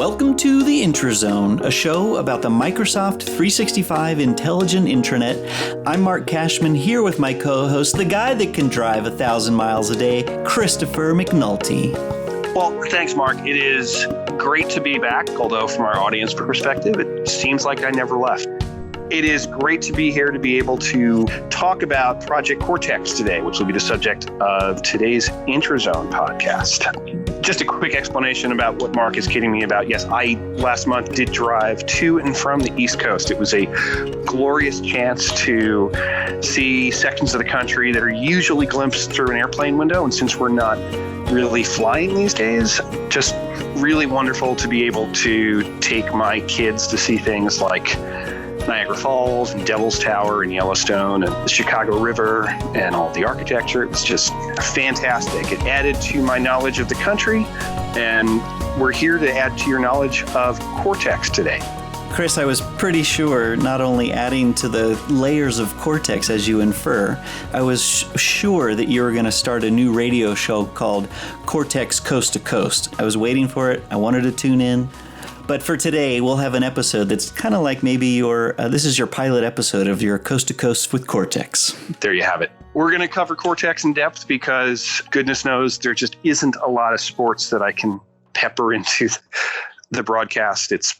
Welcome to the Intrazone, a show about the Microsoft 365 intelligent intranet. I'm Mark Cashman, here with my co-host, the guy that can drive 1,000 miles a day, Christopher McNulty. Well, thanks, Mark. It is great to be back, although from our audience perspective, it seems like I never left. It is great to be here to be able to talk about Project Cortex today, which will be the subject of today's Intrazone podcast. Just a quick explanation about what Mark is kidding me about. Yes, I last month did drive to and from the East Coast. It was a glorious chance to see sections of the country that are usually glimpsed through an airplane window. And since we're not really flying these days, just really wonderful to be able to take my kids to see things like Niagara Falls and Devil's Tower and Yellowstone and the Chicago River and all the architecture. It was just fantastic. It added to my knowledge of the country, and we're here to add to your knowledge of Cortex today. Chris, I was pretty sure, not only adding to the layers of Cortex as you infer, I was sure that you were going to start a new radio show called Cortex Coast to Coast. I was waiting for it. I wanted to tune in. But for today, we'll have an episode that's kind of like maybe this is your pilot episode of your Coast to Coast with Cortex. There you have it. We're going to cover Cortex in depth because goodness knows there just isn't a lot of sports that I can pepper into the broadcast. This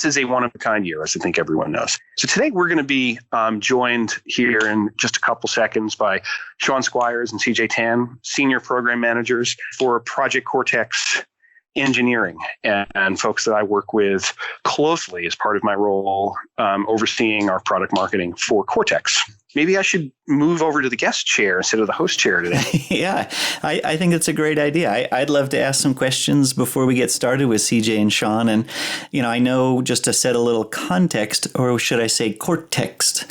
is a one-of-a-kind year, as I think everyone knows. So today we're going to be joined here in just a couple seconds by Sean Squires and CJ Tan, senior program managers for Project Cortex engineering, and folks that I work with closely as part of my role overseeing our product marketing for Cortex. Maybe I should move over to the guest chair instead of the host chair today. Yeah, I think it's a great idea. I'd love to ask some questions before we get started with CJ and Sean. And, I know just to set a little context, or should I say Cortex,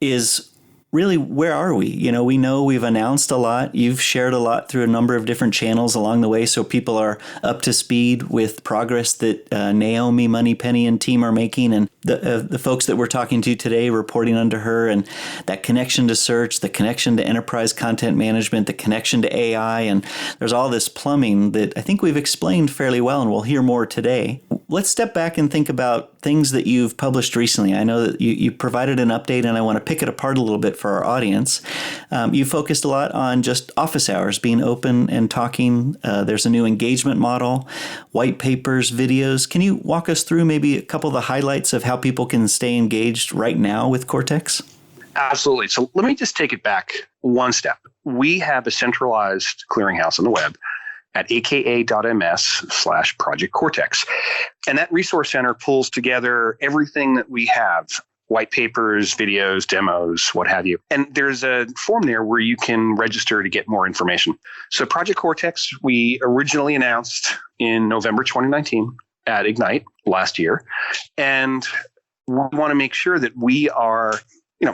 is really, where are we? We know we've announced a lot. You've shared a lot through a number of different channels along the way, so people are up to speed with progress that Naomi, Moneypenny, and team are making, and the folks that we're talking to today reporting under her, and that connection to search, the connection to enterprise content management, the connection to AI, and there's all this plumbing that I think we've explained fairly well, and we'll hear more today. Let's step back and think about things that you've published recently. I know that you provided an update, and I want to pick it apart a little bit for our audience. You focused a lot on just office hours, being open and talking. There's a new engagement model, white papers, videos. Can you walk us through maybe a couple of the highlights of how people can stay engaged right now with Cortex? Absolutely. So let me just take it back one step. We have a centralized clearinghouse on the web at aka.ms/Project Cortex. And that resource center pulls together everything that we have: white papers, videos, demos, what have you. And there's a form there where you can register to get more information. So Project Cortex, we originally announced in November 2019 at Ignite last year. And we want to make sure that we are,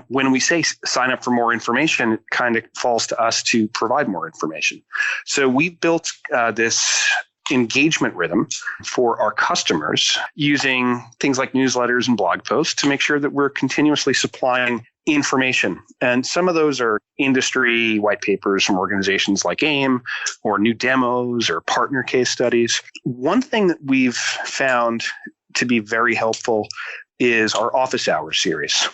when we say sign up for more information, it kind of falls to us to provide more information. So we've built this engagement rhythm for our customers using things like newsletters and blog posts to make sure that we're continuously supplying information. And some of those are industry white papers from organizations like AIM, or new demos or partner case studies. One thing that we've found to be very helpful is our office hours series.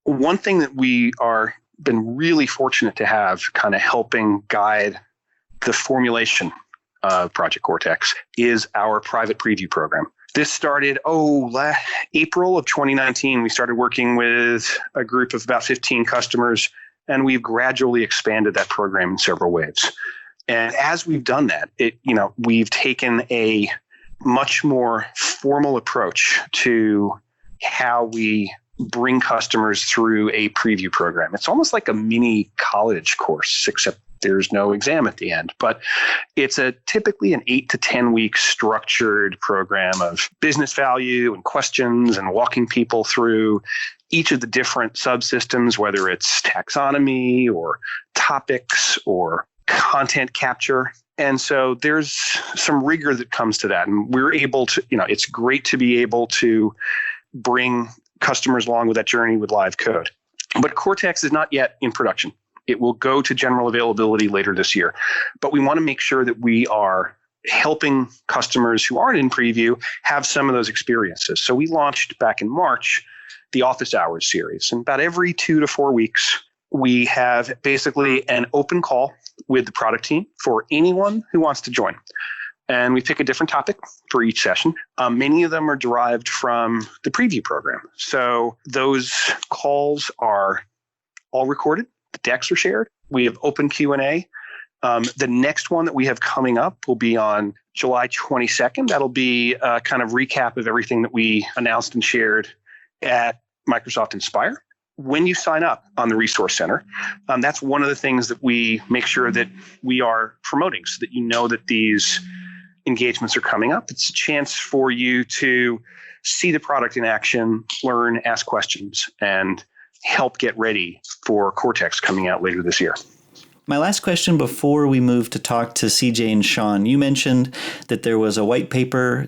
One thing that we are been really fortunate to have kind of helping guide the formulation of Project Cortex is our private preview program. This started, April of 2019. We started working with a group of about 15 customers, and we've gradually expanded that program in several waves. And as we've done that, we've taken a much more formal approach to how we bring customers through a preview program. It's almost like a mini college course, except there's no exam at the end. But it's typically an 8 to 10 week structured program of business value and questions, and walking people through each of the different subsystems, whether it's taxonomy or topics or content capture. And so there's some rigor that comes to that. And we're able to, it's great to be able to bring customers along with that journey with live code. But Cortex is not yet in production. It will go to general availability later this year. But we want to make sure that we are helping customers who aren't in preview have some of those experiences. So we launched back in March the Office Hours series. And about every 2 to 4 weeks, we have basically an open call with the product team for anyone who wants to join. And we pick a different topic for each session. Many of them are derived from the preview program. So those calls are all recorded. The decks are shared. We have open Q&A. The next one that we have coming up will be on July 22nd. That'll be a kind of recap of everything that we announced and shared at Microsoft Inspire. When you sign up on the Resource Center, that's one of the things that we make sure that we are promoting so that you know that these engagements are coming up. It's a chance for you to see the product in action, learn, ask questions, and help get ready for Cortex coming out later this year. My last question before we move to talk to CJ and Sean, you mentioned that there was a white paper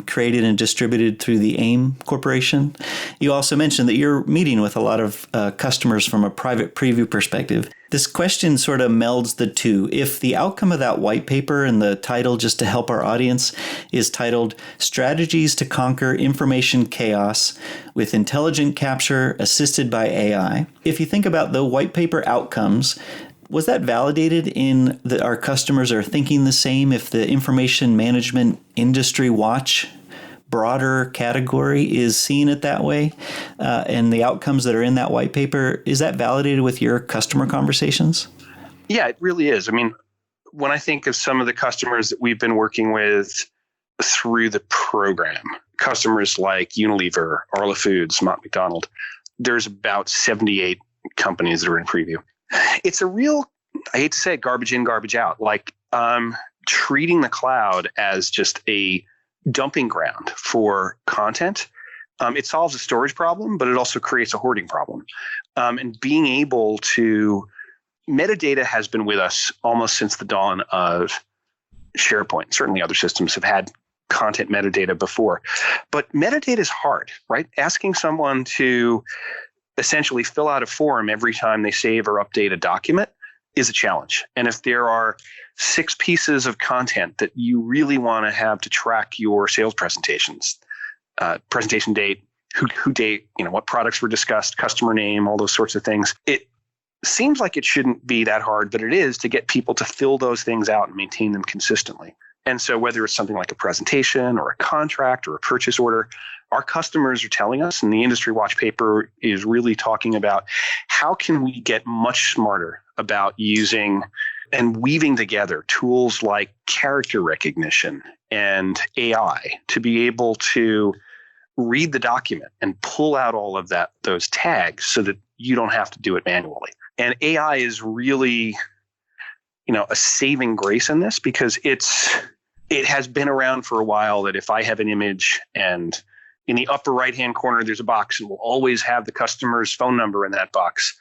created and distributed through the AIM Corporation. You also mentioned that you're meeting with a lot of customers from a private preview perspective. This question sort of melds the two. If the outcome of that white paper, and the title, just to help our audience, is titled Strategies to Conquer Information Chaos with Intelligent Capture Assisted by AI. If you think about the white paper outcomes, was that validated in that our customers are thinking the same? If the information management industry watch broader category is seeing it that way, and the outcomes that are in that white paper, is that validated with your customer conversations? Yeah, it really is. I mean, when I think of some of the customers that we've been working with through the program, customers like Unilever, Arla Foods, Mott McDonald, there's about 78 companies that are in preview. It's a real, I hate to say it, garbage in, garbage out, like treating the cloud as just a dumping ground for content. It solves a storage problem, but it also creates a hoarding problem. And being able to, metadata has been with us almost since the dawn of SharePoint. Certainly other systems have had content metadata before, but metadata is hard, right? Asking someone to essentially fill out a form every time they save or update a document is a challenge. And if there are 6 pieces of content that you really want to have to track your sales presentations, presentation date, who date, what products were discussed, customer name, all those sorts of things, it seems like it shouldn't be that hard, but it is to get people to fill those things out and maintain them consistently. And so whether it's something like a presentation or a contract or a purchase order, our customers are telling us, and the industry watch paper is really talking about, how can we get much smarter about using and weaving together tools like character recognition and AI to be able to read the document and pull out all of those tags so that you don't have to do it manually. And AI is really, a saving grace in this, because it has been around for a while that if I have an image and in the upper right-hand corner, there's a box, and we'll always have the customer's phone number in that box.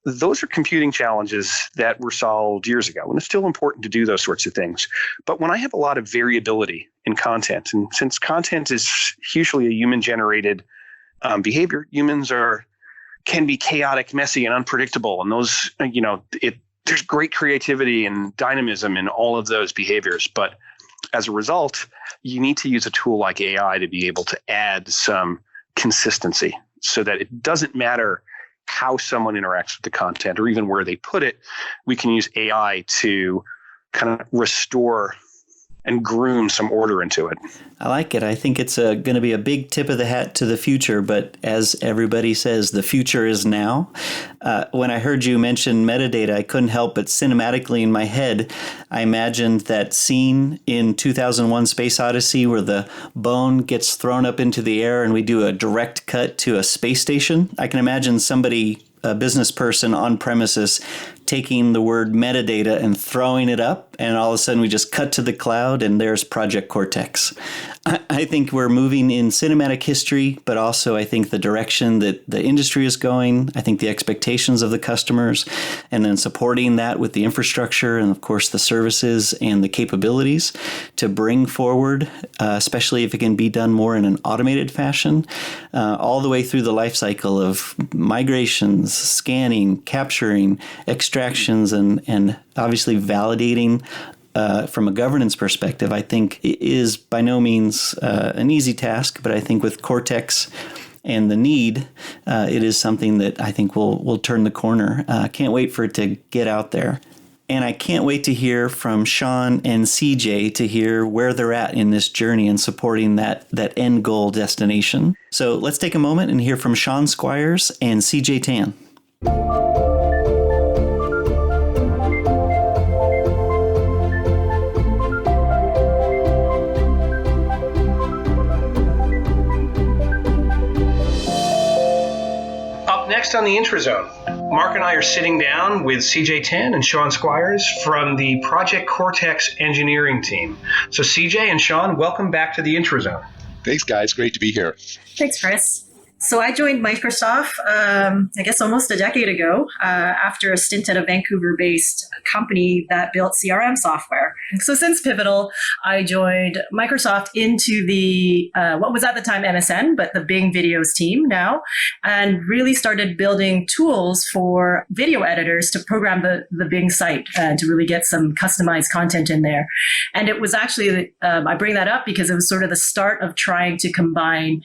Those are computing challenges that were solved years ago, and it's still important to do those sorts of things. But when I have a lot of variability in content, and since content is hugely a human-generated behavior, humans can be chaotic, messy, and unpredictable, and those, there's great creativity and dynamism in all of those behaviors, but as a result, you need to use a tool like AI to be able to add some consistency so that it doesn't matter how someone interacts with the content or even where they put it. We can use AI to kind of restore and groom some order into it. I like it. I think it's going to be a big tip of the hat to the future, but as everybody says, the future is now. When I heard you mention metadata, I couldn't help but cinematically in my head, I imagined that scene in 2001 Space Odyssey where the bone gets thrown up into the air and we do a direct cut to a space station. I can imagine somebody, a business person on premises, taking the word metadata and throwing it up, and all of a sudden we just cut to the cloud and there's Project Cortex. I think we're moving in cinematic history, but also I think the direction that the industry is going, I think the expectations of the customers, and then supporting that with the infrastructure and of course the services and the capabilities to bring forward, especially if it can be done more in an automated fashion, all the way through the life cycle of migrations, scanning, capturing, extractions, and obviously validating from a governance perspective, I think is by no means an easy task. But I think with Cortex and the need, it is something that I think will turn the corner. Can't wait for it to get out there. And I can't wait to hear from Sean and CJ to hear where they're at in this journey and supporting that end goal destination. So let's take a moment and hear from Sean Squires and CJ Tan. Next on the Intrazone, Mark and I are sitting down with CJ Tan and Sean Squires from the Project Cortex engineering team. So CJ and Sean, welcome back to the Intrazone. Thanks, guys. Great to be here. Thanks, Chris. So I joined Microsoft, I guess almost a decade ago, after a stint at a Vancouver-based company that built CRM software. So since Pivotal, I joined Microsoft into the, what was at the time MSN, but the Bing Videos team now, and really started building tools for video editors to program the Bing site to really get some customized content in there. And it was actually, I bring that up because it was sort of the start of trying to combine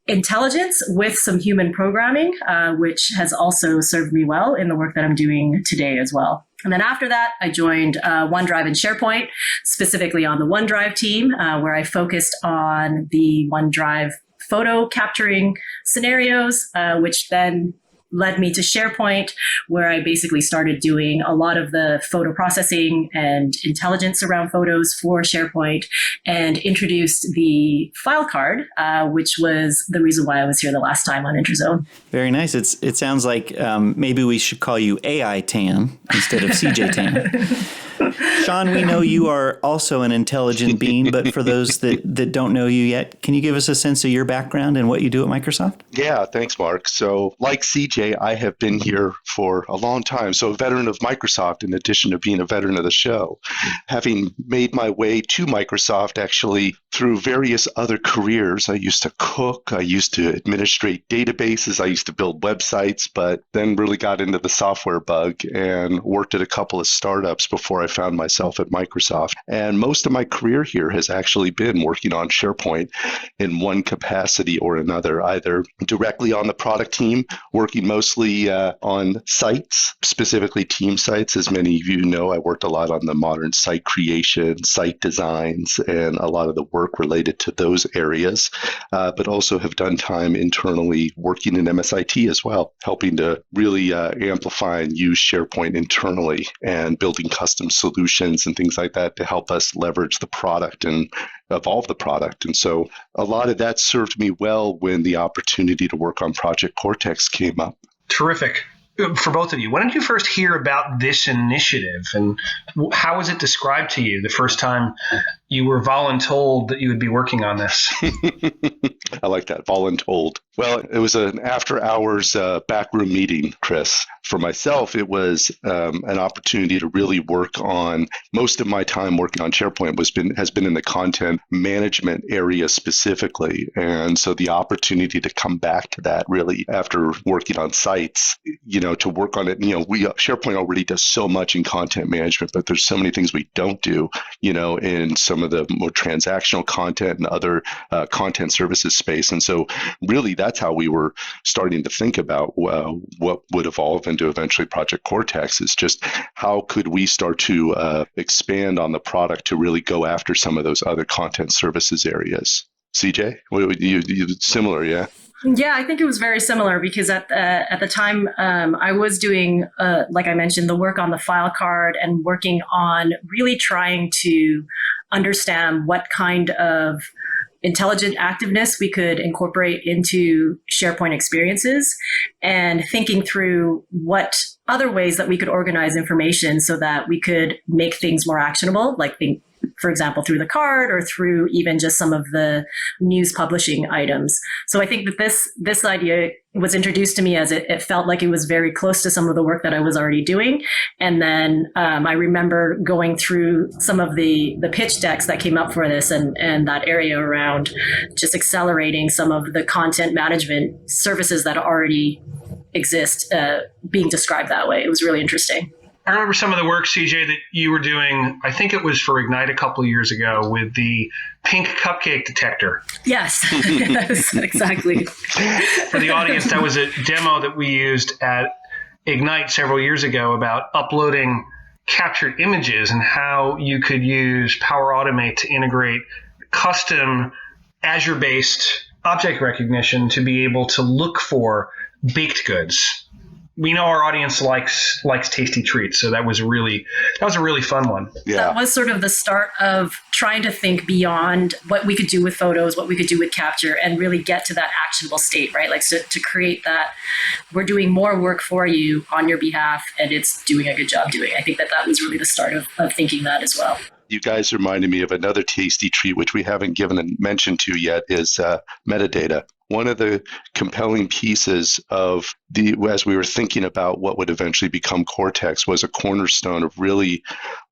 intelligence with some human programming, which has also served me well in the work that I'm doing today as well. And then after that, I joined OneDrive and SharePoint, specifically on the OneDrive team, where I focused on the OneDrive photo capturing scenarios, which then led me to SharePoint, where I basically started doing a lot of the photo processing and intelligence around photos for SharePoint, and introduced the file card, which was the reason why I was here the last time on Intrazone. Very nice. It sounds like maybe we should call you AI Tan instead of CJ Tan. Sean, we know you are also an intelligent being, but for those that don't know you yet, can you give us a sense of your background and what you do at Microsoft? Yeah, thanks, Mark. So like CJ, I have been here for a long time. So a veteran of Microsoft, in addition to being a veteran of the show, having made my way to Microsoft actually through various other careers. I used to cook, I used to administrate databases, I used to build websites, but then really got into the software bug and worked at a couple of startups before I found myself at Microsoft. And most of my career here has actually been working on SharePoint in one capacity or another, either directly on the product team, working mostly on sites, specifically team sites. As many of you know, I worked a lot on the modern site creation, site designs, and a lot of the work related to those areas, but also have done time internally working in MSIT as well, helping to really amplify and use SharePoint internally and building custom solutions and things like that to help us leverage the product and evolve the product. And so a lot of that served me well when the opportunity to work on Project Cortex came up. Terrific. For both of you, when did you first hear about this initiative, and how was it described to you the first time you were voluntold that you would be working on this? I like that, voluntold. Well, it was an after-hours backroom meeting, Chris. For myself, it was an opportunity to really work on, most of my time working on SharePoint has been in the content management area specifically. And so the opportunity to come back to that really after working on sites, to work on it, SharePoint already does so much in content management, but there's so many things we don't do, in some of the more transactional content and other content services space. And so really that's how we were starting to think about what would evolve into eventually Project Cortex, is just how could we start to expand on the product to really go after some of those other content services areas. CJ, you similar, yeah? Yeah, I think it was very similar because at the time I was doing, like I mentioned, the work on the file card and working on really trying to understand what kind of intelligent activeness we could incorporate into SharePoint experiences, and thinking through what other ways that we could organize information so that we could make things more actionable, like for example, through the card or through even just some of the news publishing items. So I think that this idea was introduced to me as it felt like it was very close to some of the work that I was already doing. And then I remember going through some of the pitch decks that came up for this and that area around just accelerating some of the content management services that already exist being described that way. It was really interesting. I remember some of the work, CJ, that you were doing. I think it was for Ignite a couple of years ago with the pink cupcake detector. Yes, yes, exactly. For the audience, that was a demo that we used at Ignite several years ago about uploading captured images and how you could use Power Automate to integrate custom Azure-based object recognition to be able to look for baked goods. We know our audience likes tasty treats, so that was a really fun one. Yeah. That was sort of the start of trying to think beyond what we could do with photos, what we could do with capture, and really get to that actionable state, right? Like, so to create that, we're doing more work for you on your behalf, and it's doing a good job doing it. I think that was really the start of thinking that as well. You guys reminded me of another tasty treat, which we haven't given a mention to yet, is metadata. One of the compelling pieces of as we were thinking about what would eventually become Cortex, was a cornerstone of really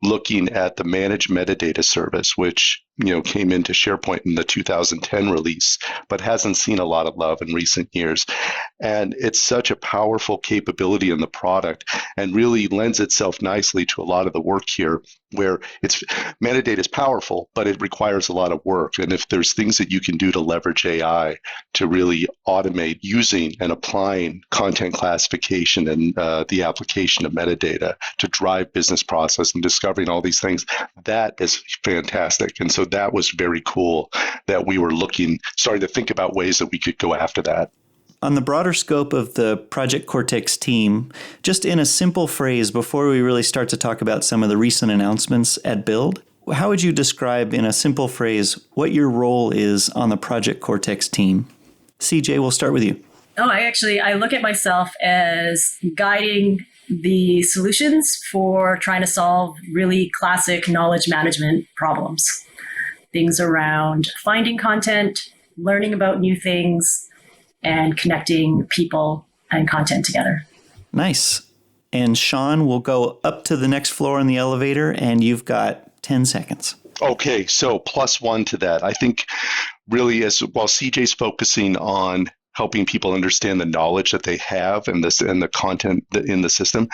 looking at the managed metadata service, which came into SharePoint in the 2010 release, but hasn't seen a lot of love in recent years. And it's such a powerful capability in the product, and really lends itself nicely to a lot of the work here, where metadata is powerful, but it requires a lot of work. And if there's things that you can do to leverage AI to really automate using and applying content classification and the application of metadata to drive business process and discovering all these things, that is fantastic. And so that was very cool that we were starting to think about ways that we could go after that. On the broader scope of the Project Cortex team, just in a simple phrase before we really start to talk about some of the recent announcements at Build, how would you describe in a simple phrase what your role is on the Project Cortex team? CJ, we'll start with you. Oh, I look at myself as guiding the solutions for trying to solve really classic knowledge management problems. Things around finding content, learning about new things, and connecting people and content together. Nice. And Sean, we'll go up to the next floor in the elevator, and you've got 10 seconds. Okay, so +1 to that. I think really while CJ's focusing on helping people understand the knowledge that they have and the content in the system,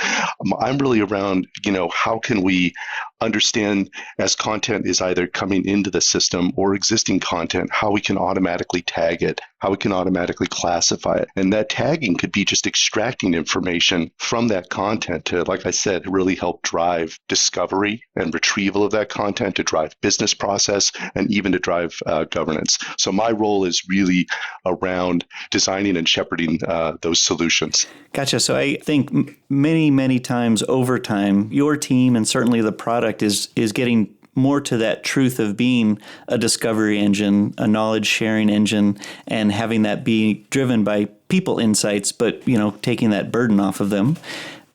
I'm really around, how can we understand, as content is either coming into the system or existing content, how we can automatically tag it, how we can automatically classify it. And that tagging could be just extracting information from that content to, like I said, really help drive discovery and retrieval of that content, to drive business process, and even to drive governance. So my role is really around designing and shepherding those solutions. Gotcha. So I think many, many times over time, your team and certainly the product is getting more to that truth of being a discovery engine, a knowledge sharing engine, and having that be driven by people insights, but taking that burden off of them.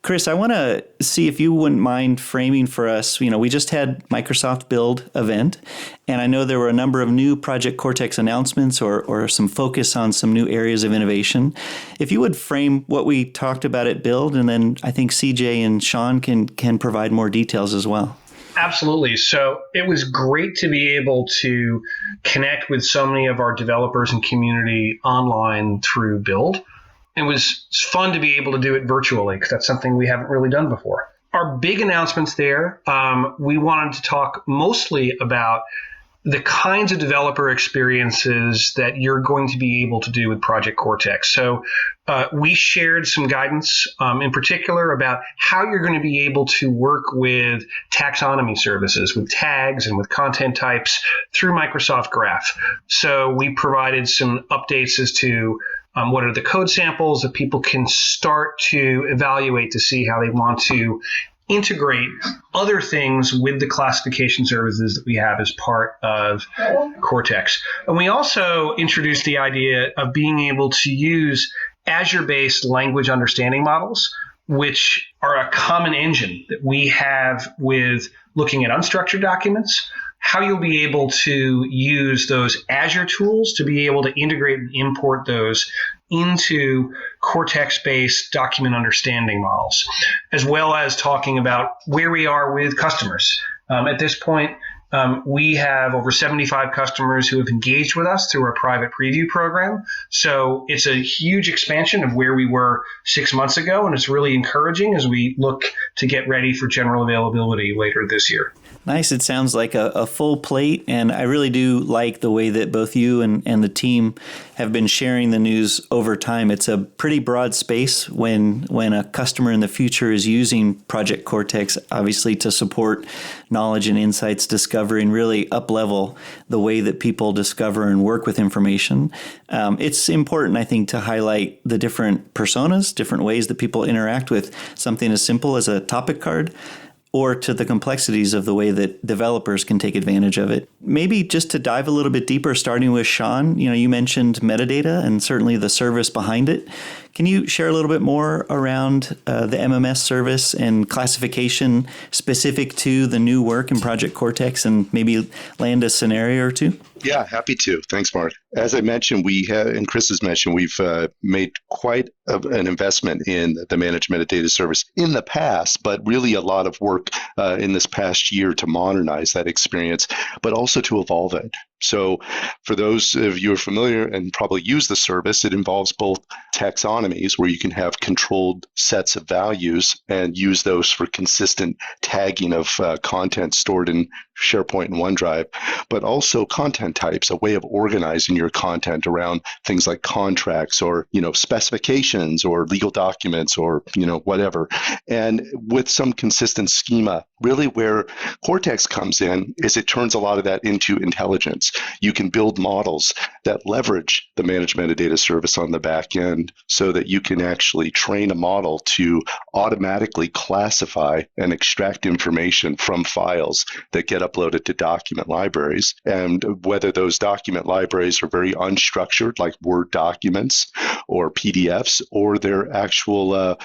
Chris, I want to see if you wouldn't mind framing for us. We just had Microsoft Build event, and I know there were a number of new Project Cortex announcements or some focus on some new areas of innovation. If you would frame what we talked about at Build, and then I think CJ and Sean can provide more details as well. Absolutely. So it was great to be able to connect with so many of our developers and community online through Build. It was fun to be able to do it virtually, because that's something we haven't really done before. Our big announcements there, we wanted to talk mostly about the kinds of developer experiences that you're going to be able to do with Project Cortex. So we shared some guidance in particular about how you're going to be able to work with taxonomy services, with tags and with content types through Microsoft Graph. So we provided some updates as to what are the code samples that people can start to evaluate to see how they want to integrate other things with the classification services that we have as part of Cortex. And we also introduced the idea of being able to use Azure-based language understanding models, which are a common engine that we have with looking at unstructured documents, how you'll be able to use those Azure tools to be able to integrate and import those into Cortex-based document understanding models, as well as talking about where we are with customers. At this point, We have over 75 customers who have engaged with us through our private preview program. So it's a huge expansion of where we were 6 months ago, and it's really encouraging as we look to get ready for general availability later this year. Nice. It sounds like a full plate, and I really do like the way that both you and the team have been sharing the news over time. It's a pretty broad space when a customer in the future is using Project Cortex, obviously to support knowledge and insights discovery and really up-level the way that people discover and work with information. It's important, I think, to highlight the different personas, different ways that people interact with something as simple as a topic card, or to the complexities of the way that developers can take advantage of it. Maybe just to dive a little bit deeper, starting with Sean, you mentioned metadata and certainly the service behind it. Can you share a little bit more around the MMS service and classification specific to the new work in Project Cortex and maybe land a scenario or two? Yeah, happy to. Thanks, Mark. As I mentioned, and Chris has mentioned, we've made quite an investment in the managed metadata service in the past, but really a lot of work in this past year to modernize that experience, but also to evolve it. So for those of you who are familiar and probably use the service, it involves both taxonomies where you can have controlled sets of values and use those for consistent tagging of content stored in SharePoint and OneDrive, but also content types, a way of organizing your content around things like contracts or, specifications or legal documents or, whatever. And with some consistent schema, really where Cortex comes in is it turns a lot of that into intelligence. You can build models that leverage the managed metadata service on the back end so that you can actually train a model to automatically classify and extract information from files that get uploaded to document libraries. And whether those document libraries are very unstructured, like Word documents or PDFs, or they're actual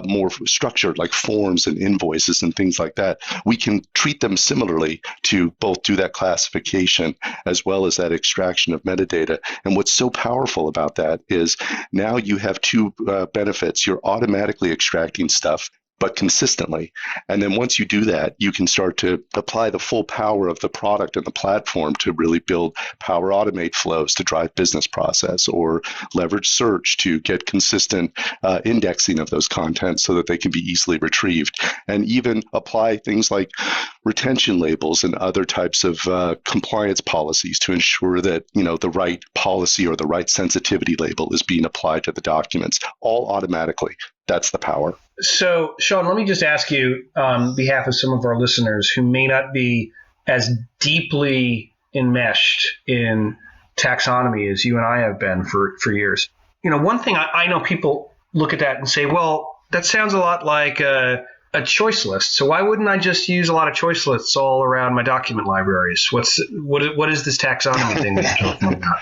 more structured, like forms and invoices and things like that, we can treat them similarly to both do that classification as well as that extraction of metadata. And what's so powerful about that is now you have two benefits. You're automatically extracting stuff, but consistently. And then once you do that, you can start to apply the full power of the product and the platform to really build Power Automate flows to drive business process, or leverage search to get consistent indexing of those contents so that they can be easily retrieved. And even apply things like retention labels and other types of compliance policies to ensure that the right policy or the right sensitivity label is being applied to the documents, all automatically. That's the power. So, Sean, let me just ask you on behalf of some of our listeners who may not be as deeply enmeshed in taxonomy as you and I have been for years. One thing I know people look at that and say, well, that sounds a lot like a choice list. So why wouldn't I just use a lot of choice lists all around my document libraries? What is this taxonomy thing that you're talking about?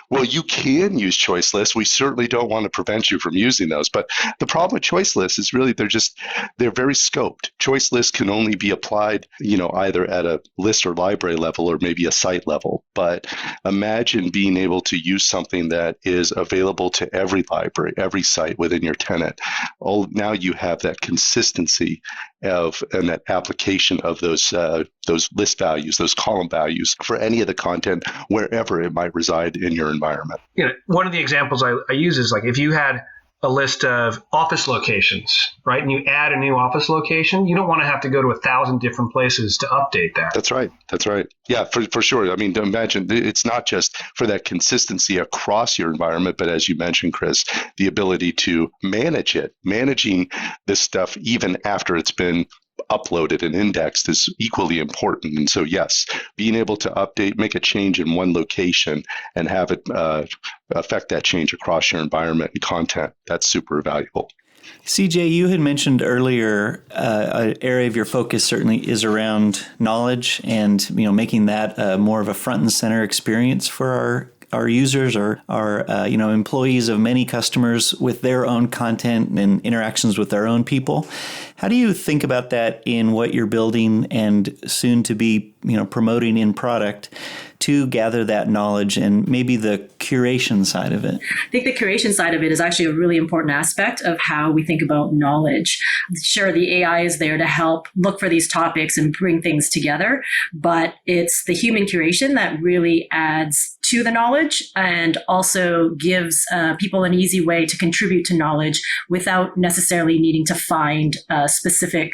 Well, you can use choice lists. We certainly don't want to prevent you from using those. But the problem with choice lists is really they're very scoped. Choice lists can only be applied, either at a list or library level or maybe a site level. But imagine being able to use something that is available to every library, every site within your tenant. Now you have that consistency and that application of those list values, those column values for any of the content wherever it might reside in your environment. One of the examples I use is like if you had a list of office locations, right? And you add a new office location, you don't want to have to go to 1,000 different places to update that. That's right. Yeah, for sure. I mean, imagine it's not just for that consistency across your environment, but as you mentioned, Chris, the ability to managing this stuff even after it's been uploaded and indexed is equally important. And so, yes, being able to update, make a change in one location and have it affect that change across your environment and content, that's super valuable. CJ, you had mentioned earlier an area of your focus certainly is around knowledge and making that more of a front and center experience for our users or our employees of many customers with their own content and interactions with their own people. How do you think about that in what you're building and soon to be promoting in product to gather that knowledge and maybe the curation side of it? I think the curation side of it is actually a really important aspect of how we think about knowledge. Sure, the AI is there to help look for these topics and bring things together, but it's the human curation that really adds to the knowledge and also gives people an easy way to contribute to knowledge without necessarily needing to find specific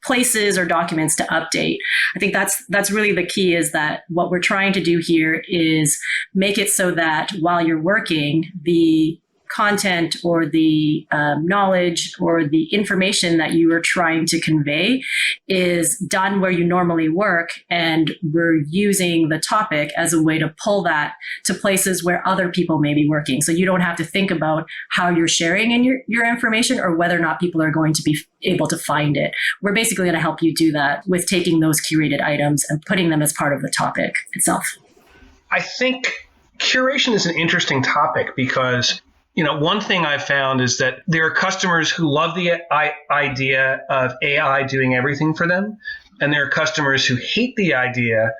places or documents to update. I think that's really the key, is that what we're trying to do here is make it so that while you're working, the content or the knowledge or the information that you are trying to convey is done where you normally work, and we're using the topic as a way to pull that to places where other people may be working. So you don't have to think about how you're sharing in your information or whether or not people are going to be able to find it. We're basically going to help you do that with taking those curated items and putting them as part of the topic itself. I think curation is an interesting topic because one thing I've found is that there are customers who love the idea of AI doing everything for them, and there are customers who hate the idea,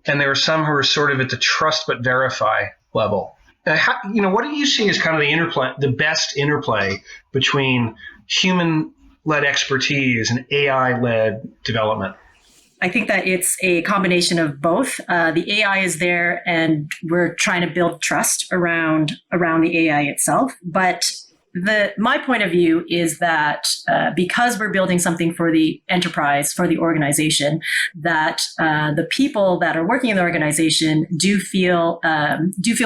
and there are some who are sort of at the trust but verify level. What do you see as kind of the best interplay between human-led expertise and AI-led development? I think that it's a combination of both. The AI is there, and we're trying to build trust around the AI itself. But my point of view is that because we're building something for the enterprise, for the organization, that the people that are working in the organization do feel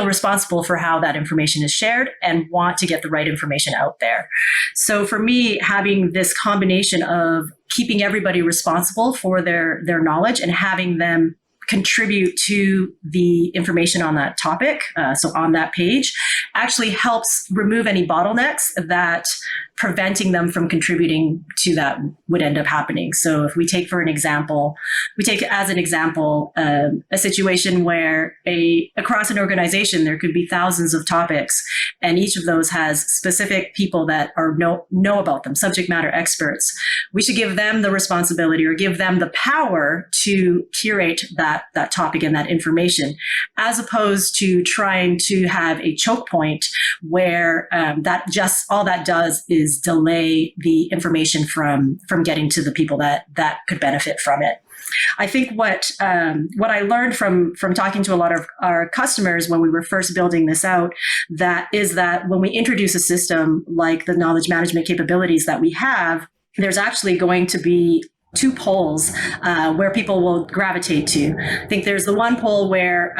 responsible for how that information is shared and want to get the right information out there. So for me, having this combination of keeping everybody responsible for their knowledge and having them contribute to the information on that topic, so on that page, actually helps remove any bottlenecks that preventing them from contributing to that would end up happening. So if we take as an example a situation where across an organization there could be thousands of topics, and each of those has specific people that know about them, subject matter experts. We should give them the responsibility or give them the power to curate that topic and that information, as opposed to trying to have a choke point where all that does is delay the information from getting to the people that could benefit from it. I think what I learned from talking to a lot of our customers when we were first building this out, that when we introduce a system like the knowledge management capabilities that we have, there's actually going to be two poles where people will gravitate to. I think there's the one pole where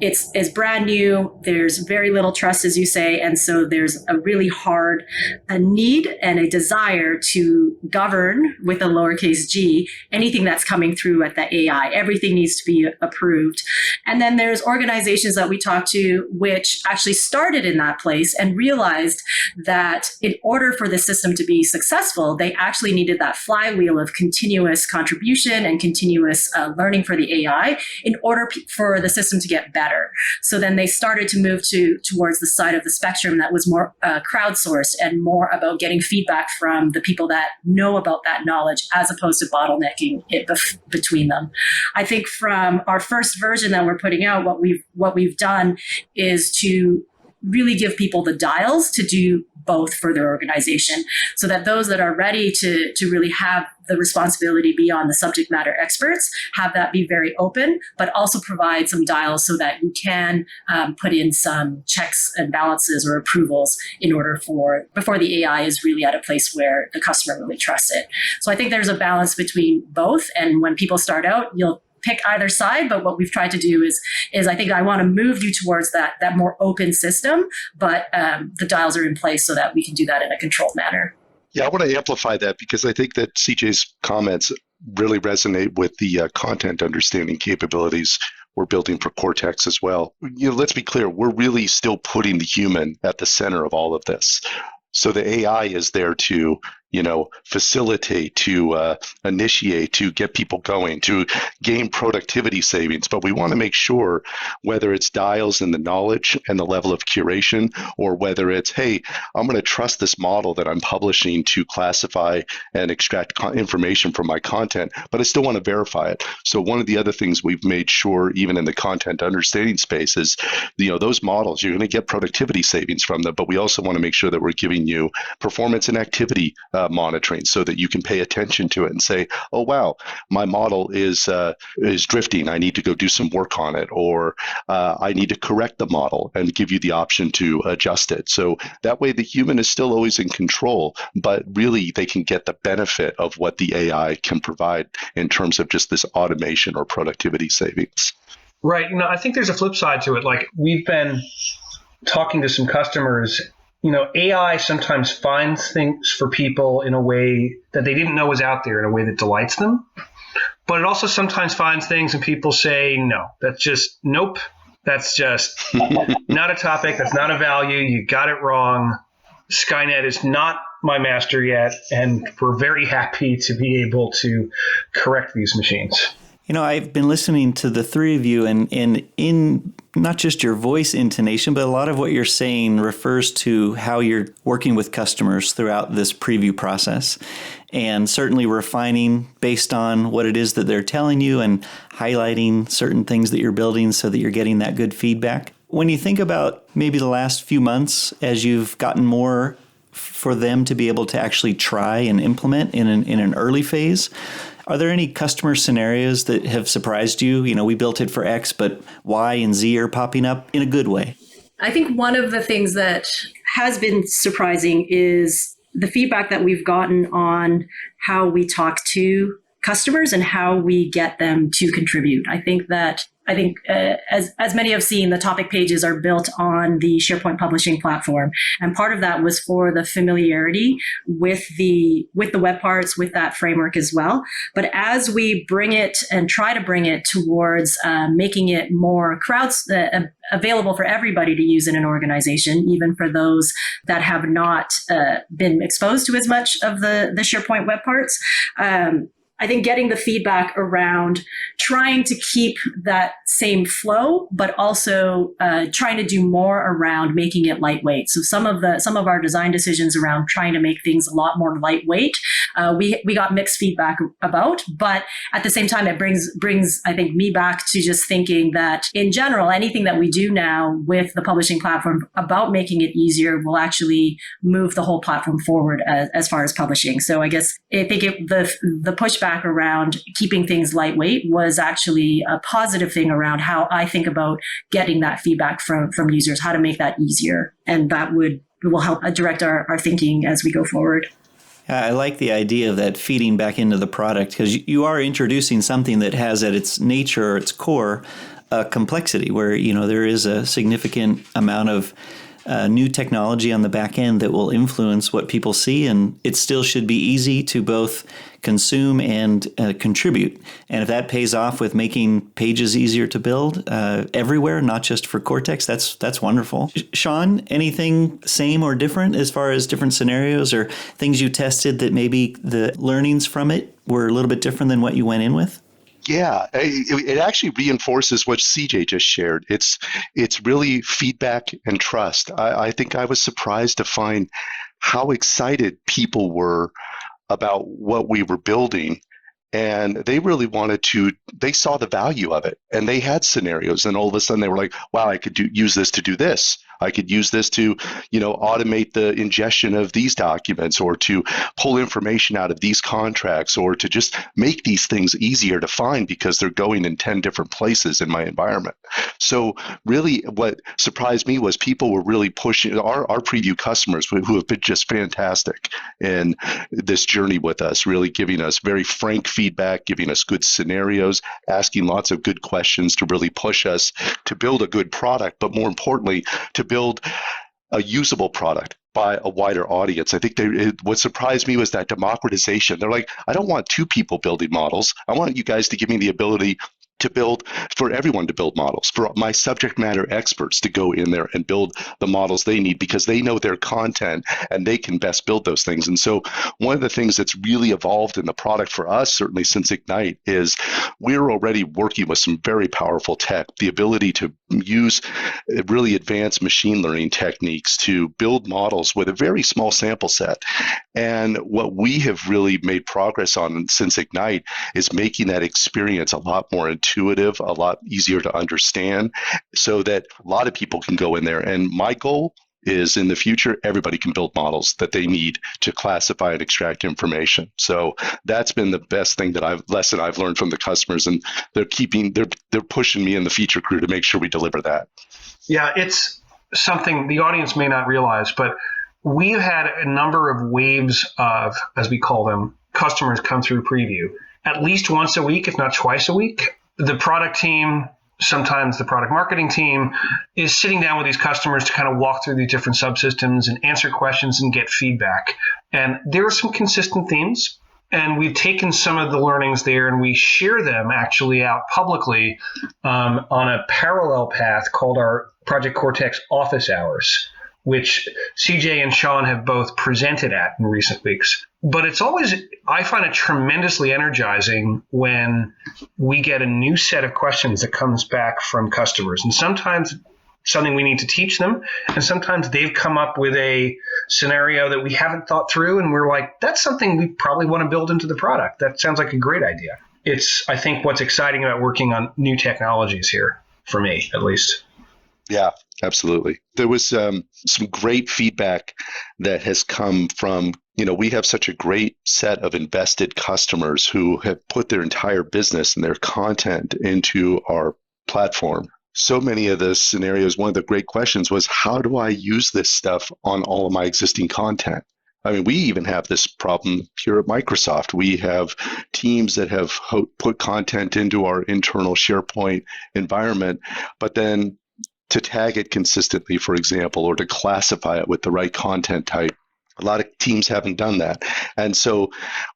it's brand new, there's very little trust, as you say, and so there's a really hard need and a desire to govern with a lowercase g anything that's coming through at the AI. Everything needs to be approved. And then there's organizations that we talk to which actually started in that place and realized that in order for the system to be successful, they actually needed that flywheel of continuous contribution and continuous learning for the AI in order for the system to get better. So then they started to move towards the side of the spectrum that was more crowdsourced and more about getting feedback from the people that know about that knowledge, as opposed to bottlenecking it between them. I think from our first version that we're putting out, what we've done is to really give people the dials to do both for their organization, so that those that are ready to really have the responsibility beyond the subject matter experts have that be very open, but also provide some dials so that you can put in some checks and balances or approvals in order before the AI is really at a place where the customer really trusts it. So I think there's a balance between both. And when people start out, you'll pick either side, but what we've tried to do is I think I want to move you towards that more open system, but the dials are in place so that we can do that in a controlled manner. Yeah, I want to amplify that because I think that CJ's comments really resonate with the content understanding capabilities we're building for Cortex as well. Let's be clear, we're really still putting the human at the center of all of this. So the AI is there to, facilitate, to initiate, to get people going, to gain productivity savings. But we want to make sure whether it's dials in the knowledge and the level of curation, or whether it's, hey, I'm going to trust this model that I'm publishing to classify and extract information from my content, but I still want to verify it. So one of the other things we've made sure, even in the content understanding space, is, those models, you're going to get productivity savings from them, but we also want to make sure that we're giving you performance and activity monitoring so that you can pay attention to it and say, oh, wow, my model is drifting. I need to go do some work on it, or I need to correct the model, and give you the option to adjust it. So that way the human is still always in control, but really they can get the benefit of what the AI can provide in terms of just this automation or productivity savings. Right. I think there's a flip side to it. Like, we've been talking to some customers, AI sometimes finds things for people in a way that they didn't know was out there, in a way that delights them. But it also sometimes finds things and people say, no, that's just, nope, that's just not a topic. That's not a value. You got it wrong. Skynet is not my master yet. And we're very happy to be able to correct these machines. I've been listening to the three of you, and in not just your voice intonation, but a lot of what you're saying refers to how you're working with customers throughout this preview process, and certainly refining based on what it is that they're telling you and highlighting certain things that you're building so that you're getting that good feedback. When you think about maybe the last few months, as you've gotten more for them to be able to actually try and implement in an early phase, are there any customer scenarios that have surprised you? We built it for X, but Y and Z are popping up in a good way. I think one of the things that has been surprising is the feedback that we've gotten on how we talk to customers and how we get them to contribute. I think as many have seen, the topic pages are built on the SharePoint publishing platform. And part of that was for the familiarity with the web parts, with that framework as well. But as we bring it and try to bring it towards making it more available for everybody to use in an organization, even for those that have not been exposed to as much of the SharePoint web parts, I think getting the feedback around trying to keep that same flow, but also trying to do more around making it lightweight. So some of our design decisions around trying to make things a lot more lightweight, we got mixed feedback about. But at the same time, it brings I think me back to just thinking that in general, anything that we do now with the publishing platform about making it easier will actually move the whole platform forward as far as publishing. So I guess I think the pushback around keeping things lightweight was actually a positive thing around how I think about getting that feedback from users, how to make that easier. And that will help direct our thinking as we go forward. I like the idea of that feeding back into the product, because you are introducing something that has at its nature or its core complexity, where there is a significant amount of new technology on the back end that will influence what people see, and it still should be easy to both consume and contribute. And if that pays off with making pages easier to build everywhere, not just for Cortex, that's wonderful. Sean, anything same or different as far as different scenarios or things you tested that maybe the learnings from it were a little bit different than what you went in with? Yeah, it actually reinforces what CJ just shared. It's really feedback and trust. I think I was surprised to find how excited people were about what we were building. And they really they saw the value of it, and they had scenarios, and all of a sudden they were like, wow, I could use this to do this. I could use this to, automate the ingestion of these documents, or to pull information out of these contracts, or to just make these things easier to find because they're going in 10 different places in my environment. So really what surprised me was people were really pushing our preview customers who have been just fantastic in this journey with us, really giving us very frank feedback, giving us good scenarios, asking lots of good questions to really push us to build a good product, but more importantly, to build a usable product by a wider audience. I think what surprised me was that democratization. They're like, I don't want two people building models. I want you guys to give me the ability for everyone to build models, for my subject matter experts to go in there and build the models they need because they know their content and they can best build those things. And so one of the things that's really evolved in the product for us, certainly since Ignite, is we're already working with some very powerful tech, the ability to use really advanced machine learning techniques to build models with a very small sample set. And what we have really made progress on since Ignite is making that experience a lot more intuitive, a lot easier to understand, so that a lot of people can go in there. And my goal is in the future, everybody can build models that they need to classify and extract information. So that's been the best thing lesson I've learned from the customers, and they're pushing me and the feature crew to make sure we deliver that. Yeah, it's something the audience may not realize, but we've had a number of waves of, as we call them, customers come through preview at least once a week, if not twice a week. The product team, sometimes the product marketing team, is sitting down with these customers to kind of walk through these different subsystems and answer questions and get feedback. And there are some consistent themes. And we've taken some of the learnings there and we share them actually out publicly on a parallel path called our Project Cortex office hours, which CJ and Sean have both presented at in recent weeks. But it's always, I find it tremendously energizing when we get a new set of questions that comes back from customers. And sometimes something we need to teach them. And sometimes they've come up with a scenario that we haven't thought through. And we're like, that's something we probably want to build into the product. That sounds like a great idea. It's, I think, what's exciting about working on new technologies here, for me, at least. Yeah, absolutely. There was some great feedback that has come from, we have such a great set of invested customers who have put their entire business and their content into our platform. So many of the scenarios, one of the great questions was, how do I use this stuff on all of my existing content? I mean, we even have this problem here at Microsoft. We have teams that have put content into our internal SharePoint environment, but then to tag it consistently, for example, or to classify it with the right content type, a lot of teams haven't done that. And so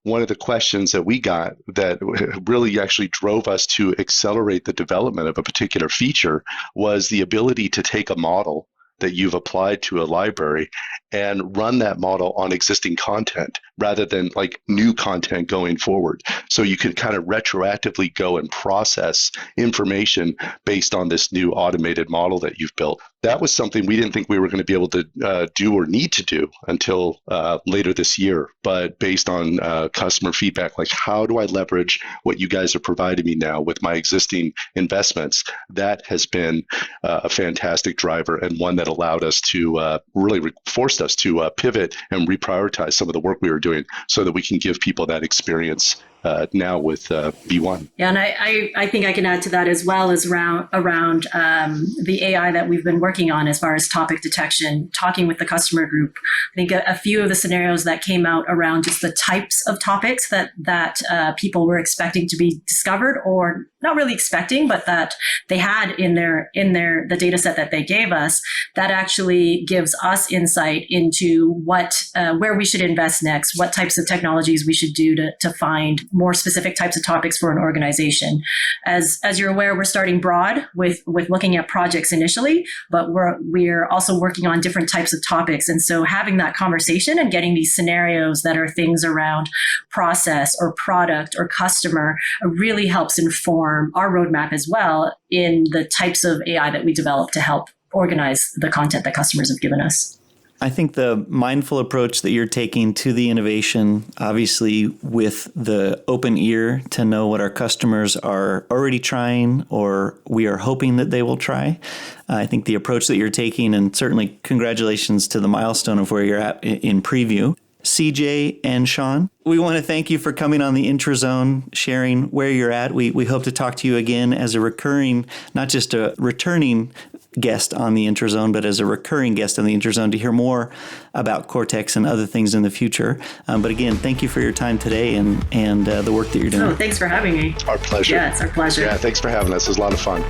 one of the questions that we got that really actually drove us to accelerate the development of a particular feature was the ability to take a model that you've applied to a library and run that model on existing content rather than like new content going forward. So you can kind of retroactively go and process information based on this new automated model that you've built. That was something we didn't think we were going to be able to do or need to do until later this year. But based on customer feedback, like how do I leverage what you guys are providing me now with my existing investments? That has been a fantastic driver and one that allowed us to really forced us to pivot and reprioritize some of the work we were doing so that we can give people that experience now with V1. Yeah, and I think I can add to that as well as around the AI that we've been working on as far as topic detection, talking with the customer group. I think a few of the scenarios that came out around just the types of topics that people were expecting to be discovered, or not really expecting, but that they had in the data set that they gave us, that actually gives us insight into where we should invest next, what types of technologies we should do to find more specific types of topics for an organization. As you're aware, we're starting broad with looking at projects initially, but we're also working on different types of topics. And so having that conversation and getting these scenarios that are things around process or product or customer really helps inform our roadmap as well in the types of AI that we develop to help organize the content that customers have given us. I think the mindful approach that you're taking to the innovation, obviously with the open ear to know what our customers are already trying or we are hoping that they will try. I think the approach that you're taking, and certainly congratulations to the milestone of where you're at in preview. CJ and Sean, we want to thank you for coming on the IntraZone, sharing where you're at. We hope to talk to you again as a recurring, not just a returning guest on the IntraZone, but as a recurring guest on the IntraZone to hear more about Cortex and other things in the future. But again, thank you for your time today and the work that you're doing. Oh, thanks for having me. Our pleasure. Yeah, it's our pleasure. Yeah, thanks for having us. It was a lot of fun.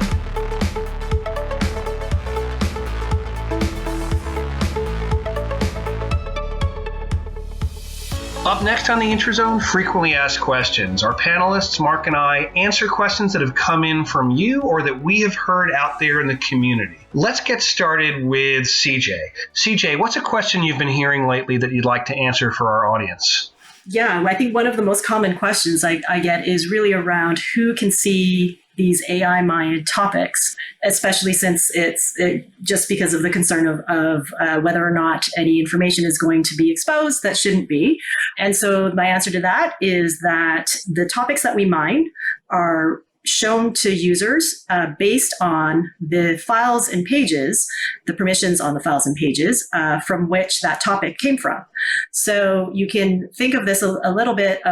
Up next on the Intrazone, frequently asked questions. Our panelists, Mark and I, answer questions that have come in from you or that we have heard out there in the community. Let's get started with CJ. CJ, what's a question you've been hearing lately that you'd like to answer for our audience? Yeah, I think one of the most common questions I get is really around who can see these AI-minded topics, especially since it's just because of the concern of whether or not any information is going to be exposed that shouldn't be. And so my answer to that is that the topics that we mine are shown to users based on the files and pages, the permissions on the files and pages from which that topic came from. So you can think of this a little bit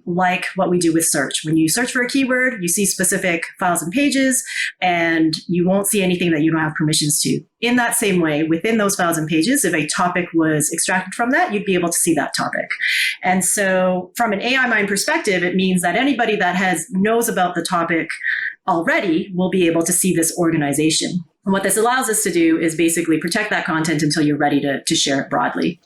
like what we do with search. When you search for a keyword, you see specific files and pages, and you won't see anything that you don't have permissions to. In that same way, within those files and pages, if a topic was extracted from that, you'd be able to see that topic. And so from an AI mind perspective, it means that anybody that knows about the topic already will be able to see this organization. And what this allows us to do is basically protect that content until you're ready to share it broadly.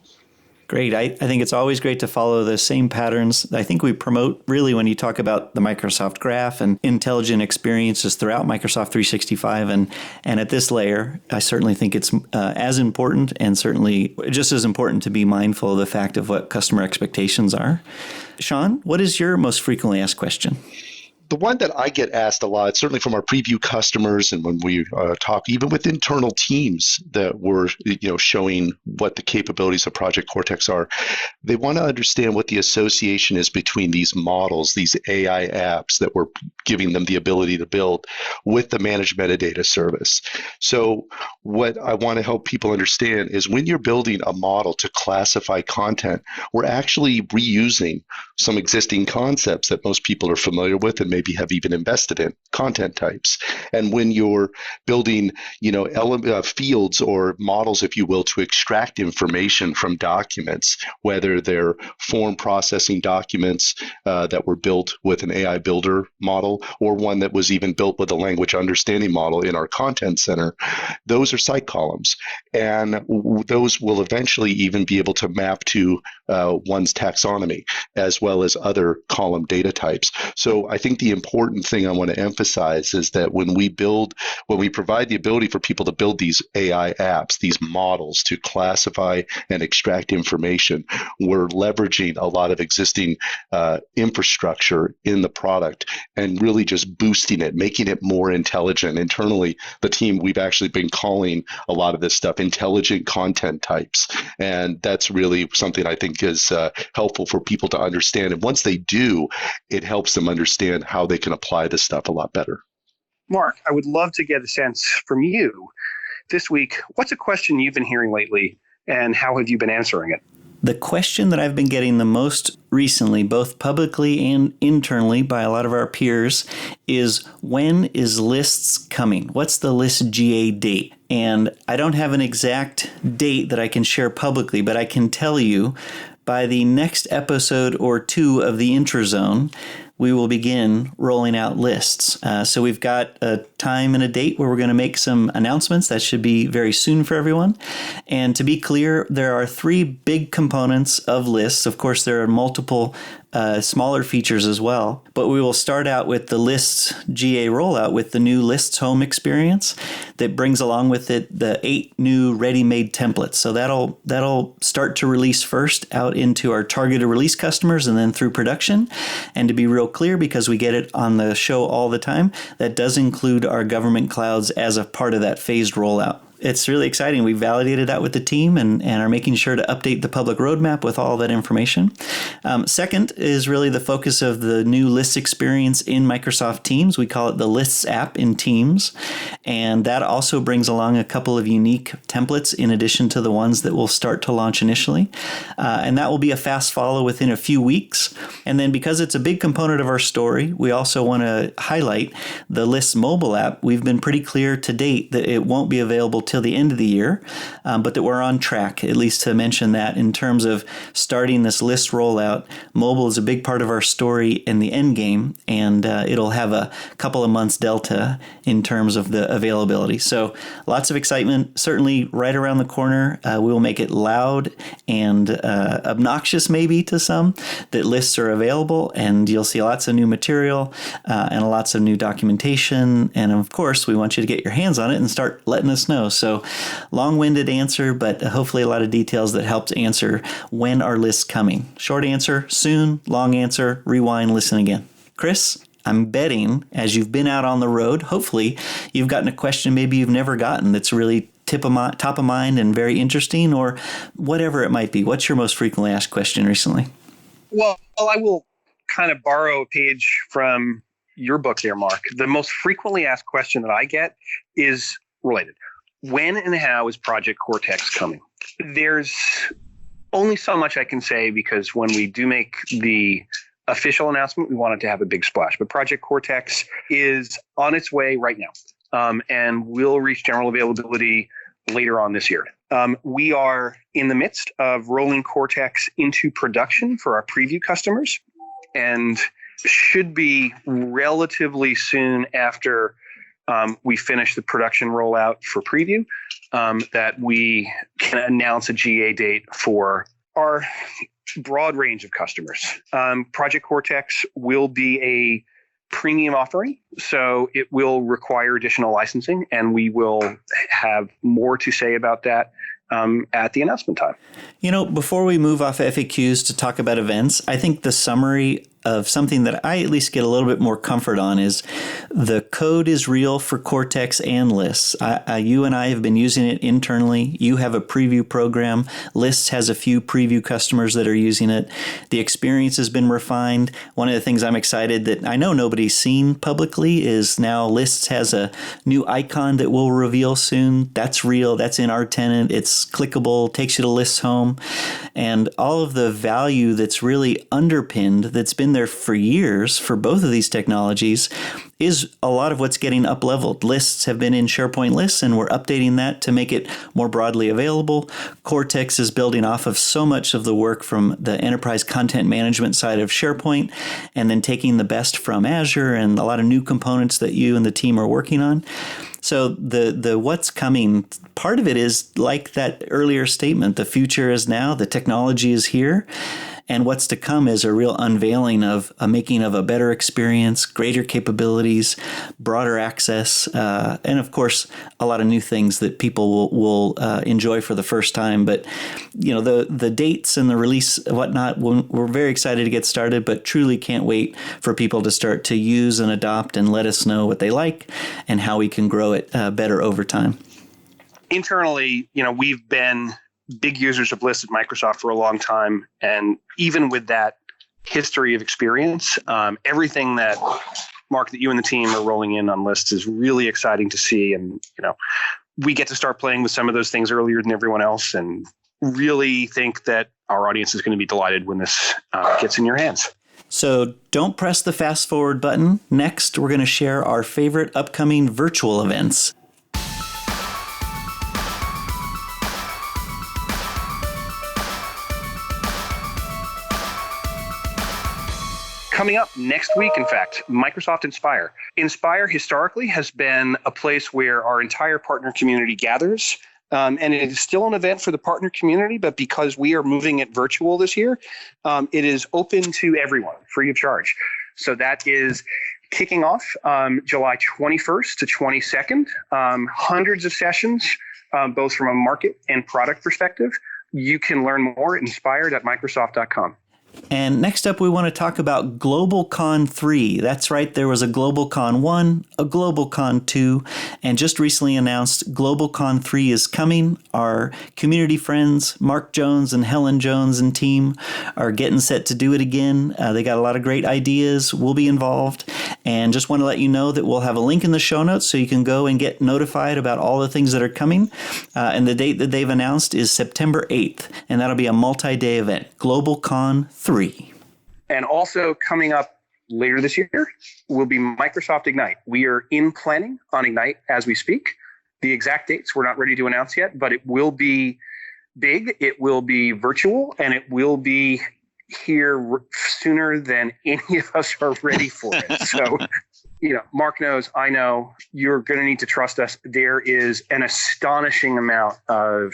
Great. I think it's always great to follow the same patterns. I think we promote really when you talk about the Microsoft Graph and intelligent experiences throughout Microsoft 365. And at this layer, I certainly think it's as important and certainly just as important to be mindful of the fact of what customer expectations are. Sean, what is your most frequently asked question? The one that I get asked a lot, certainly from our preview customers and when we talk even with internal teams that were showing what the capabilities of Project Cortex are, they want to understand what the association is between these models, these AI apps that we're giving them the ability to build with the managed metadata service. So what I want to help people understand is when you're building a model to classify content, we're actually reusing some existing concepts that most people are familiar with and maybe have even invested in, content types. And when you're building, fields or models, if you will, to extract information from documents, whether they're form processing documents that were built with an AI builder model or one that was even built with a language understanding model in our content center, those are site columns. And those will eventually even be able to map to one's taxonomy as well as other column data types. So I think the important thing I want to emphasize is that when we provide the ability for people to build these AI apps, these models to classify and extract information, we're leveraging a lot of existing infrastructure in the product and really just boosting it, making it more intelligent. Internally, the team, we've actually been calling a lot of this stuff intelligent content types. And that's really something I think is helpful for people to understand. And once they do, it helps them understand how they can apply this stuff a lot better. Mark, I would love to get a sense from you this week. What's a question you've been hearing lately, and how have you been answering it? The question that I've been getting the most recently, both publicly and internally by a lot of our peers, is when is lists coming? What's the list GA date? And I don't have an exact date that I can share publicly, but I can tell you by the next episode or two of the Intrazone, we will begin rolling out lists. So we've got a time and a date where we're going to make some announcements. That should be very soon for everyone. And to be clear, there are three big components of lists. Of course, there are multiple smaller features as well. But we will start out with the lists GA rollout with the new lists home experience that brings along with it the 8 new ready-made templates. So that'll start to release first out into our targeted release customers and then through production. And to be real clear, because we get it on the show all the time, that does include our government clouds as a part of that phased rollout. It's really exciting. We validated that with the team and are making sure to update the public roadmap with all that information. Second is really the focus of the new lists experience in Microsoft Teams. We call it the Lists app in Teams. And that also brings along a couple of unique templates in addition to the ones that we'll start to launch initially. And that will be a fast follow within a few weeks. And then because it's a big component of our story, we also want to highlight the Lists mobile app. We've been pretty clear to date that it won't be available till the end of the year, but that we're on track, at least to mention that in terms of starting this list rollout. Mobile is a big part of our story in the end game, and it'll have a couple of months delta in terms of the availability. So lots of excitement, certainly right around the corner. We will make it loud and obnoxious maybe to some that lists are available, and you'll see lots of new material and lots of new documentation. And of course, we want you to get your hands on it and start letting us know. So long-winded answer, but hopefully a lot of details that helps answer when are lists coming. Short answer, soon. Long answer, rewind, listen again. Chris, I'm betting as you've been out on the road, hopefully you've gotten a question maybe you've never gotten that's really top of mind and very interesting, or whatever it might be. What's your most frequently asked question recently? Well, I will kind of borrow a page from your book there, Mark. The most frequently asked question that I get is related. When and how is Project Cortex coming? There's only so much I can say, because when we do make the official announcement, we want it to have a big splash. But Project Cortex is on its way right now, and will reach general availability later on this year. We are in the midst of rolling Cortex into production for our preview customers, and should be relatively soon after we finish the production rollout for preview, that we can announce a GA date for our broad range of customers. Project Cortex will be a premium offering, so it will require additional licensing, and we will have more to say about that at the announcement time. You know, before we move off FAQs to talk about events, I think the summary of something that I at least get a little bit more comfort on is the code is real for Cortex and lists. You and I have been using it internally. You have a preview program. Lists has a few preview customers that are using it. The experience has been refined. One of the things I'm excited that I know nobody's seen publicly is now Lists has a new icon that we'll reveal soon. That's real. That's in our tenant. It's clickable, takes you to Lists Home. And all of the value that's really underpinned, that's been there for years for both of these technologies, is a lot of what's getting up-leveled. Lists have been in SharePoint Lists, and we're updating that to make it more broadly available. Cortex is building off of so much of the work from the enterprise content management side of SharePoint, and then taking the best from Azure and a lot of new components that you and the team are working on. So the what's coming, part of it is like that earlier statement, the future is now, the technology is here. And what's to come is a real unveiling of a making of a better experience, greater capabilities, broader access, and of course, a lot of new things that people will enjoy for the first time. But, you know, the dates and the release and whatnot, we're very excited to get started, but truly can't wait for people to start to use and adopt and let us know what they like and how we can grow it better over time. Internally, you know, we've been big users of Lists at Microsoft for a long time. And even with that history of experience, everything that, Mark, that you and the team are rolling in on Lists is really exciting to see. And, you know, we get to start playing with some of those things earlier than everyone else, and really think that our audience is going to be delighted when this gets in your hands. So don't press the fast forward button. Next, we're going to share our favorite upcoming virtual events. Coming up next week, in fact, Microsoft Inspire. Inspire historically has been a place where our entire partner community gathers. And it is still an event for the partner community, but because we are moving it virtual this year, it is open to everyone, free of charge. So that is kicking off July 21st to 22nd. Hundreds of sessions, both from a market and product perspective. You can learn more at inspire.microsoft.com. And next up, we want to talk about GlobalCon 3. That's right, there was a GlobalCon 1, a GlobalCon 2, and just recently announced GlobalCon 3 is coming. Our community friends, Mark Jones and Helen Jones and team, are getting set to do it again. They got a lot of great ideas. We'll be involved. And just want to let you know that we'll have a link in the show notes so you can go and get notified about all the things that are coming. And the date that they've announced is September 8th, and that'll be a multi-day event, GlobalCon 3. And also coming up later this year will be Microsoft Ignite. We are in planning on Ignite as we speak. The exact dates we're not ready to announce yet, but it will be big, it will be virtual, and it will be here sooner than any of us are ready for it. So, Mark knows, I know, you're going to need to trust us. There is an astonishing amount of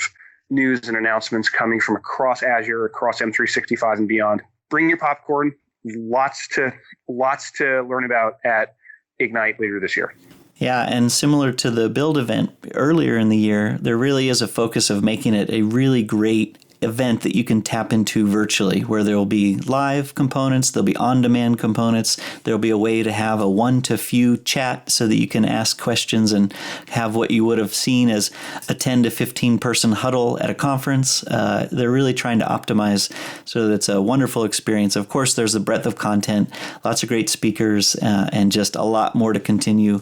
news and announcements coming from across Azure, across M365 and beyond. Bring your popcorn. Lots to learn about at Ignite later this year. Yeah, and similar to the Build event earlier in the year, there really is a focus of making it a really great event that you can tap into virtually, where there will be live components, there'll be on-demand components, there'll be a way to have a one-to-few chat so that you can ask questions and have what you would have seen as a 10 to 15 person huddle at a conference. They're really trying to optimize so that it's a wonderful experience. Of course, there's a breadth of content, lots of great speakers, and just a lot more to continue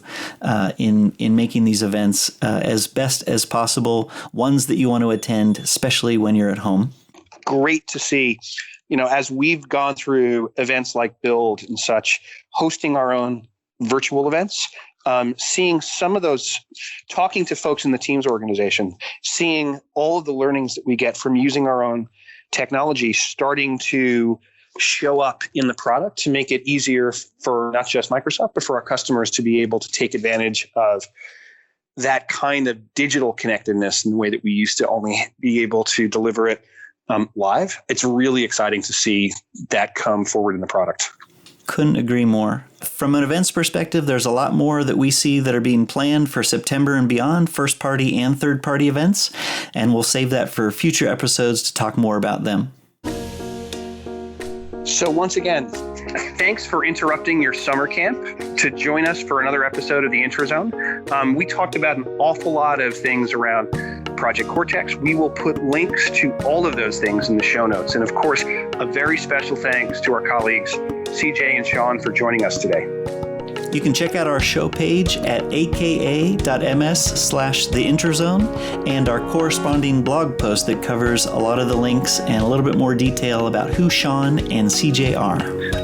in making these events as best as possible, ones that you want to attend, especially when you're at home. Great to see, as we've gone through events like Build and such, hosting our own virtual events, seeing some of those, talking to folks in the Teams organization, seeing all of the learnings that we get from using our own technology starting to show up in the product to make it easier for not just Microsoft, but for our customers to be able to take advantage of that kind of digital connectedness in the way that we used to only be able to deliver it live. It's really exciting to see that come forward in the product. Couldn't agree more. From an events perspective, there's a lot more that we see that are being planned for September and beyond, first-party and third-party events, and we'll save that for future episodes to talk more about them. So once again, thanks for interrupting your summer camp to join us for another episode of the IntraZone. We talked about an awful lot of things around Project Cortex. We will put links to all of those things in the show notes. And of course, a very special thanks to our colleagues, CJ and Sean, for joining us today. You can check out our show page at aka.ms/theinterzone and our corresponding blog post that covers a lot of the links and a little bit more detail about who Sean and CJ are.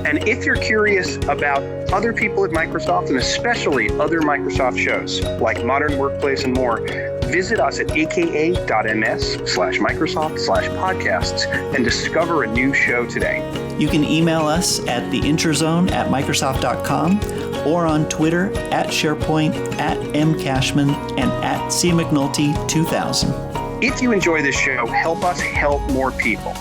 And if you're curious about other people at Microsoft, and especially other Microsoft shows like Modern Workplace and more, visit us at aka.ms/Microsoft/podcasts and discover a new show today. You can email us at theinterzone@microsoft.com or on Twitter @SharePoint, @mcashman, and @cmcnulty2000. If you enjoy this show, help us help more people.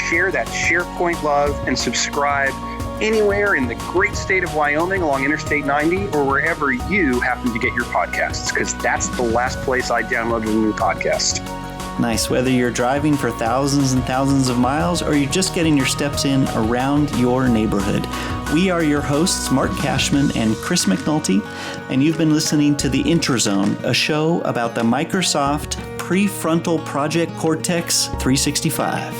Share that SharePoint love and subscribe anywhere in the great state of Wyoming along Interstate 90 or wherever you happen to get your podcasts, because that's the last place I downloaded a new podcast. Nice. Whether you're driving for thousands and thousands of miles or you're just getting your steps in around your neighborhood, we are your hosts, Mark Cashman and Chris McNulty, and you've been listening to The IntraZone, a show about the Microsoft Prefrontal Project Cortex 365.